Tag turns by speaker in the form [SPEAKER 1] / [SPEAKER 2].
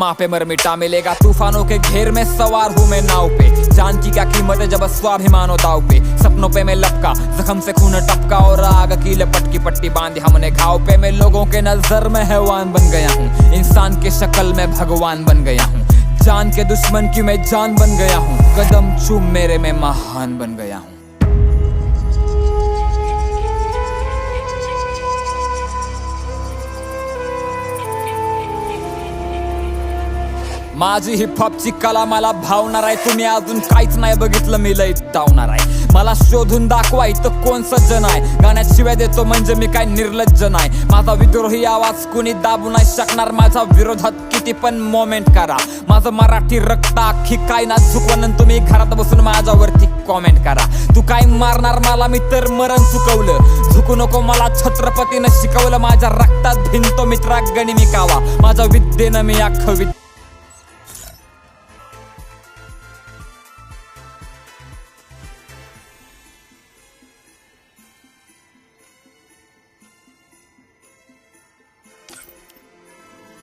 [SPEAKER 1] माँ पे मर मिटा, मिलेगा तूफानों के घेर में सवार हूँ मैं नाव पे। जान की क्या कीमत है जब स्वाभिमान हो दाव पे। सपनों पे मैं लपका, जख्म से खून टपका और आग की लपट की पट्टी बांधी हमने घाव पे। मैं लोगों के नजर में हैवान बन गया हूँ, इंसान के शक्ल में भगवान बन गया हूँ। जान के दुश्मन की मैं जान बन गया हूँ, कदम चूम मेरे में महान बन गया हूँ। माझी हिपहॉपची कला मला भावणार आहे, तुम्ही अजून काहीच नाही बघितलं मी लय धावणार आहे। मला शोधून दाखवा इथं कोण सज्जन आहे, गाण्यात शिव्या देतो म्हणजे मी काय निर्लज्ज नाही। माझा विद्रोही आवाज कुणी दाबू नाही शकणार, माझ्या विरोधात किती पण मोमेंट करा। माझं मराठी रक्त अख्खी काय ना झुकवून तुम्ही घरात बसून माझ्यावरती कॉमेंट करा। तू काय मारणार मला, मी तर मरण चुकवलं। झुकू नको मला छत्रपतीनं शिकवलं, माझ्या रक्तात भिनतो मित्रा गणी मी कावा। माझ्या विद्येनं मी अख्खं